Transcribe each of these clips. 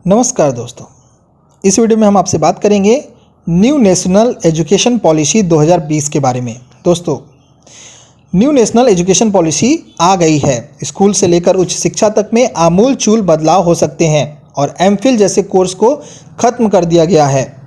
नमस्कार दोस्तों, इस वीडियो में हम आपसे बात करेंगे न्यू नेशनल एजुकेशन पॉलिसी 2020 के बारे में। दोस्तों, न्यू नेशनल एजुकेशन पॉलिसी आ गई है। स्कूल से लेकर उच्च शिक्षा तक में आमूल-चूल बदलाव हो सकते हैं और एमफिल जैसे कोर्स को खत्म कर दिया गया है।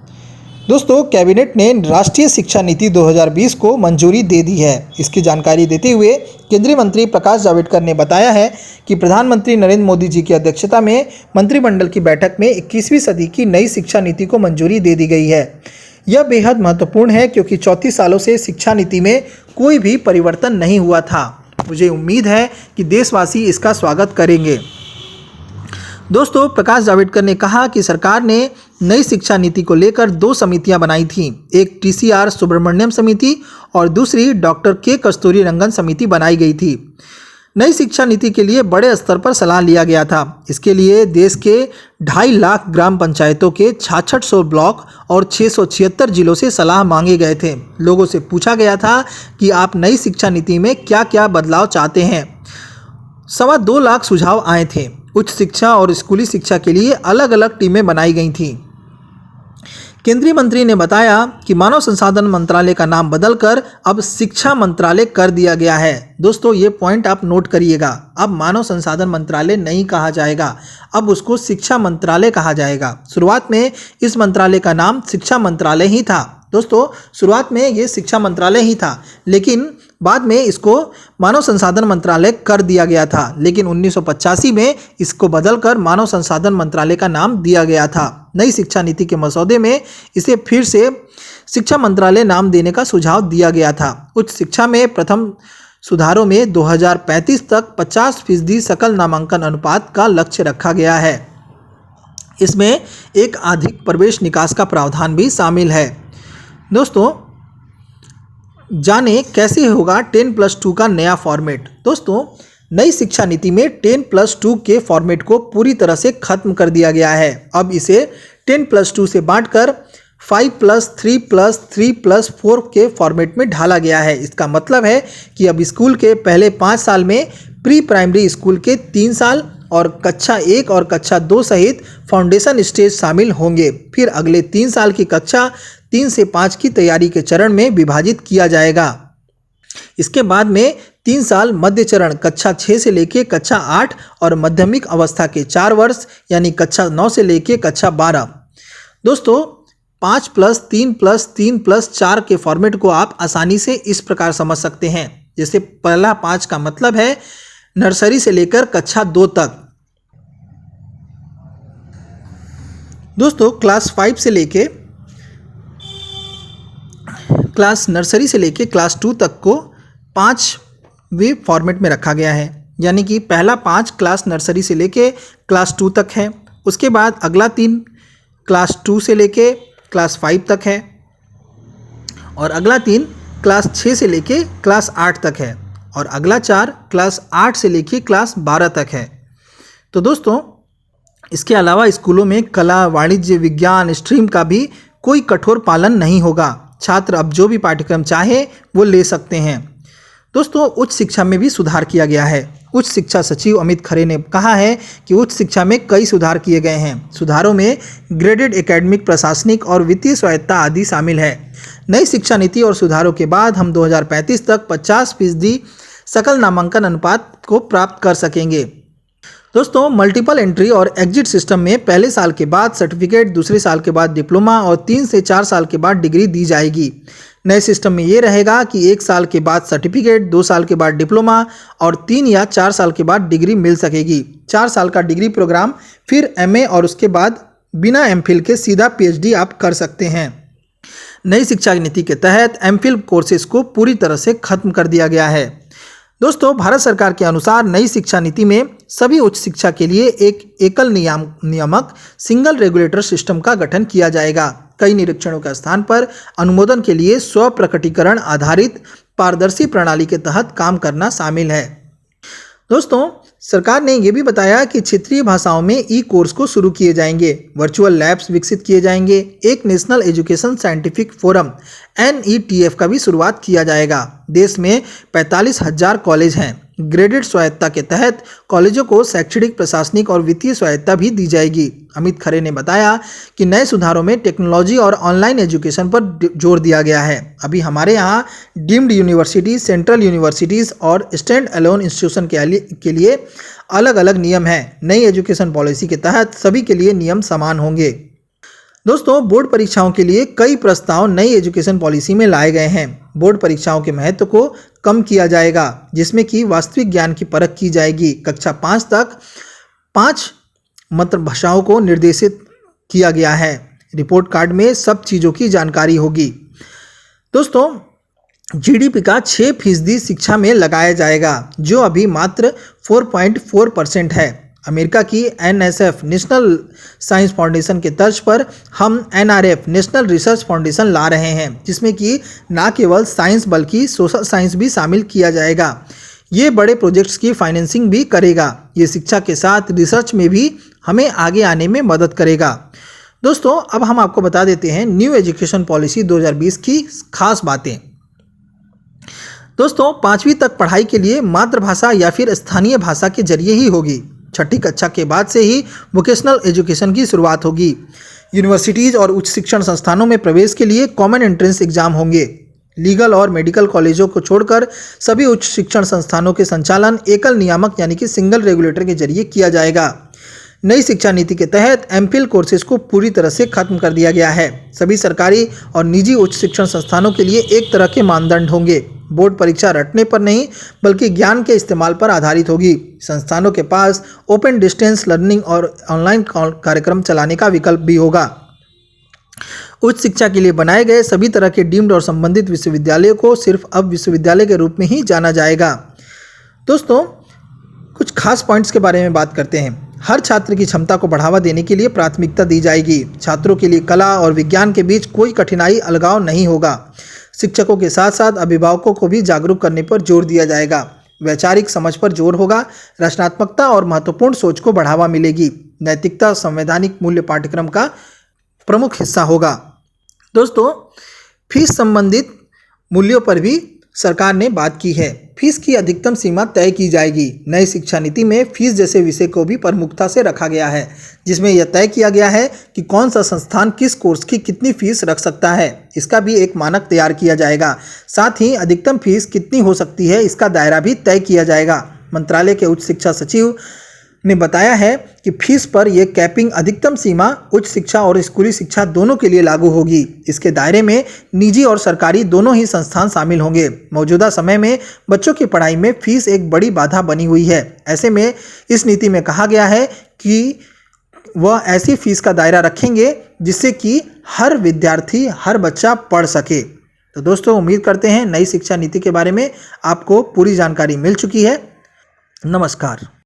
दोस्तों, कैबिनेट ने राष्ट्रीय शिक्षा नीति 2020 को मंजूरी दे दी है। इसकी जानकारी देते हुए केंद्रीय मंत्री प्रकाश जावड़ेकर ने बताया है कि प्रधानमंत्री नरेंद्र मोदी जी की अध्यक्षता में मंत्रिमंडल की बैठक में 21वीं सदी की नई शिक्षा नीति को मंजूरी दे दी गई है। यह बेहद महत्वपूर्ण है क्योंकि 34 सालों से शिक्षा नीति में कोई भी परिवर्तन नहीं हुआ था। मुझे उम्मीद है कि देशवासी इसका स्वागत करेंगे। दोस्तों, प्रकाश जावड़ेकर ने कहा कि सरकार ने नई शिक्षा नीति को लेकर 2 समितियां बनाई थीं। एक TCR सुब्रमण्यम समिति और दूसरी डॉक्टर के कस्तूरी रंगन समिति बनाई गई थी। नई शिक्षा नीति के लिए बड़े स्तर पर सलाह लिया गया था। इसके लिए देश के 2.5 लाख ग्राम पंचायतों के 6600 ब्लॉक और 676 जिलों से सलाह मांगे गए थे। लोगों से पूछा गया था कि आप नई शिक्षा नीति में क्या क्या बदलाव चाहते हैं। 2.25 लाख सुझाव आए थे। उच्च शिक्षा और स्कूली शिक्षा के लिए अलग अलग टीमें बनाई गई थीं। केंद्रीय मंत्री ने बताया कि मानव संसाधन मंत्रालय का नाम बदलकर अब शिक्षा मंत्रालय कर दिया गया है। दोस्तों, ये पॉइंट आप नोट करिएगा। अब मानव संसाधन मंत्रालय नहीं कहा जाएगा, अब उसको शिक्षा मंत्रालय कहा जाएगा। शुरुआत में इस मंत्रालय का नाम शिक्षा मंत्रालय ही था। दोस्तों, शुरुआत में ये शिक्षा मंत्रालय ही था, लेकिन बाद में इसको मानव संसाधन मंत्रालय कर दिया गया था। लेकिन 1985 में इसको बदलकर मानव संसाधन मंत्रालय का नाम दिया गया था। नई शिक्षा नीति के मसौदे में इसे फिर से शिक्षा मंत्रालय नाम देने का सुझाव दिया गया था। उच्च शिक्षा में प्रथम सुधारों में 2035 तक 50% सकल नामांकन अनुपात का लक्ष्य रखा गया है। इसमें एक अधिक प्रवेश निकास का प्रावधान भी शामिल है। दोस्तों, जाने कैसे होगा 10+2 का नया फॉर्मेट। दोस्तों, नई शिक्षा नीति में 10+2 के फॉर्मेट को पूरी तरह से खत्म कर दिया गया है। अब इसे 10+2 से बांटकर 5+3+3+4 के फॉर्मेट में ढाला गया है। इसका मतलब है कि अब स्कूल के पहले 5 साल में प्री प्राइमरी स्कूल के 3 साल और कक्षा 1 और कक्षा 2 सहित फाउंडेशन स्टेज शामिल होंगे। फिर अगले 3 साल की कक्षा 3 से 5 की तैयारी के चरण में विभाजित किया जाएगा। इसके बाद में 3 साल मध्य चरण कक्षा 6 से लेकर कक्षा 8 और माध्यमिक अवस्था के 4 वर्ष यानी कक्षा 9 से लेकर कक्षा 12। दोस्तों, 5+3+3+4 के फॉर्मेट को आप आसानी से इस प्रकार समझ सकते हैं। जैसे पहला 5 का मतलब है नर्सरी से लेकर कक्षा 2 तक। दोस्तों, नर्सरी से लेके क्लास 2 तक को 5वें फॉर्मेट में रखा गया है। यानी कि पहला 5 क्लास नर्सरी से लेके क्लास 2 तक है। उसके बाद अगला 3 क्लास 2 से लेके क्लास 5 तक है और अगला 3 क्लास 6 से लेके क्लास 8 तक है और अगला 4 क्लास 8 से लेके क्लास 12 तक है। तो दोस्तों, इसके अलावा स्कूलों में कला, वाणिज्य, विज्ञान स्ट्रीम का भी कोई कठोर पालन नहीं होगा। छात्र अब जो भी पाठ्यक्रम चाहे वो ले सकते हैं। दोस्तों, उच्च शिक्षा में भी सुधार किया गया है। उच्च शिक्षा सचिव अमित खरे ने कहा है कि उच्च शिक्षा में कई सुधार किए गए हैं। सुधारों में ग्रेडेड एकेडमिक, प्रशासनिक और वित्तीय स्वायत्तता आदि शामिल है। नई शिक्षा नीति और सुधारों के बाद हम 2035 तक 50% सकल नामांकन अनुपात को प्राप्त कर सकेंगे। दोस्तों, मल्टीपल एंट्री और एग्जिट सिस्टम में पहले साल के बाद सर्टिफिकेट, दूसरे साल के बाद डिप्लोमा और 3 से 4 साल के बाद डिग्री दी जाएगी। नए सिस्टम में ये रहेगा कि 1 साल के बाद सर्टिफिकेट, 2 साल के बाद डिप्लोमा और 3 या 4 साल के बाद डिग्री मिल सकेगी। 4 साल का डिग्री प्रोग्राम, फिर MA और उसके बाद बिना MPhil के सीधा PhD आप कर सकते हैं। नई शिक्षा नीति के तहत MPhil कोर्सेज को पूरी तरह से खत्म कर दिया गया है। दोस्तों, भारत सरकार के अनुसार नई शिक्षा नीति में सभी उच्च शिक्षा के लिए एक एकल नियामक सिंगल रेगुलेटर सिस्टम का गठन किया जाएगा। कई निरीक्षणों के स्थान पर अनुमोदन के लिए स्व प्रकटीकरण आधारित पारदर्शी प्रणाली के तहत काम करना शामिल है। दोस्तों, सरकार ने यह भी बताया कि क्षेत्रीय भाषाओं में कोर्स को शुरू किए जाएंगे। वर्चुअल लैब्स विकसित किए जाएंगे। एक national education scientific forum NETF का भी शुरुआत किया जाएगा। देश में 45,000 कॉलेज हैं। ग्रेडेड स्वायत्तता के तहत कॉलेजों को शैक्षणिक, प्रशासनिक और वित्तीय स्वायत्तता भी दी जाएगी। अमित खरे ने बताया कि नए सुधारों में टेक्नोलॉजी और ऑनलाइन एजुकेशन पर जोर दिया गया है। अभी हमारे यहाँ डीम्ड यूनिवर्सिटीज, सेंट्रल यूनिवर्सिटीज़ और स्टैंड अलोन इंस्टीट्यूशन के लिए अलग अलग नियम हैं। नई एजुकेशन पॉलिसी के तहत सभी के लिए नियम समान होंगे। दोस्तों, बोर्ड परीक्षाओं के लिए कई प्रस्ताव नई एजुकेशन पॉलिसी में लाए गए हैं। बोर्ड परीक्षाओं के महत्व को कम किया जाएगा, जिसमें कि वास्तविक ज्ञान की परख की जाएगी। कक्षा 5 तक 5 मातृभाषाओं को निर्देशित किया गया है। रिपोर्ट कार्ड में सब चीज़ों की जानकारी होगी। दोस्तों, जीडीपी का 6% शिक्षा में लगाया जाएगा, जो अभी मात्र 4.4% है। अमेरिका की NSF नेशनल साइंस फाउंडेशन के तर्ज पर हम NRF नेशनल रिसर्च फाउंडेशन ला रहे हैं, जिसमें कि न केवल साइंस बल्कि सोशल साइंस भी शामिल किया जाएगा। ये बड़े प्रोजेक्ट्स की फाइनेंसिंग भी करेगा। ये शिक्षा के साथ रिसर्च में भी हमें आगे आने में मदद करेगा। दोस्तों, अब हम आपको बता देते हैं न्यू एजुकेशन पॉलिसी 2020 की खास बातें। दोस्तों, 5वीं तक पढ़ाई के लिए मातृभाषा या फिर स्थानीय भाषा के जरिए ही होगी। 6ठी कक्षा के बाद से ही वोकेशनल एजुकेशन की शुरुआत होगी। यूनिवर्सिटीज़ और उच्च शिक्षण संस्थानों में प्रवेश के लिए कॉमन एंट्रेंस एग्जाम होंगे। लीगल और मेडिकल कॉलेजों को छोड़कर सभी उच्च शिक्षण संस्थानों के संचालन एकल नियामक यानी कि सिंगल रेगुलेटर के जरिए किया जाएगा। नई शिक्षा नीति के तहत एमफिल कोर्सेज को पूरी तरह से खत्म कर दिया गया है। सभी सरकारी और निजी उच्च शिक्षण संस्थानों के लिए एक तरह के मानदंड होंगे। बोर्ड परीक्षा रटने पर नहीं बल्कि ज्ञान के इस्तेमाल पर आधारित होगी। संस्थानों के पास ओपन डिस्टेंस लर्निंग और ऑनलाइन कार्यक्रम चलाने का विकल्प भी होगा। उच्च शिक्षा के लिए बनाए गए सभी तरह के डीम्ड और संबंधित विश्वविद्यालयों को सिर्फ अब विश्वविद्यालय के रूप में ही जाना जाएगा। दोस्तों, कुछ खास पॉइंट्स के बारे में बात करते हैं। हर छात्र की क्षमता को बढ़ावा देने के लिए प्राथमिकता दी जाएगी। छात्रों के लिए कला और विज्ञान के बीच कोई कठिनाई अलगाव नहीं होगा। शिक्षकों के साथ साथ अभिभावकों को भी जागरूक करने पर जोर दिया जाएगा। वैचारिक समझ पर जोर होगा। रचनात्मकता और महत्वपूर्ण सोच को बढ़ावा मिलेगी। नैतिकता संवैधानिक मूल्य पाठ्यक्रम का प्रमुख हिस्सा होगा। दोस्तों, फीस संबंधित मूल्यों पर भी सरकार ने बात की है। फीस की अधिकतम सीमा तय की जाएगी। नई शिक्षा नीति में फीस जैसे विषय को भी प्रमुखता से रखा गया है, जिसमें यह तय किया गया है कि कौन सा संस्थान किस कोर्स की कितनी फीस रख सकता है। इसका भी एक मानक तैयार किया जाएगा। साथ ही अधिकतम फीस कितनी हो सकती है, इसका दायरा भी तय किया जाएगा। मंत्रालय के उच्च शिक्षा सचिव ने बताया है कि फीस पर यह कैपिंग अधिकतम सीमा उच्च शिक्षा और स्कूली शिक्षा दोनों के लिए लागू होगी। इसके दायरे में निजी और सरकारी दोनों ही संस्थान शामिल होंगे। मौजूदा समय में बच्चों की पढ़ाई में फीस एक बड़ी बाधा बनी हुई है। ऐसे में इस नीति में कहा गया है कि वह ऐसी फीस का दायरा रखेंगे जिससे कि हर विद्यार्थी, हर बच्चा पढ़ सके। तो दोस्तों, उम्मीद करते हैं नई शिक्षा नीति के बारे में आपको पूरी जानकारी मिल चुकी है। नमस्कार।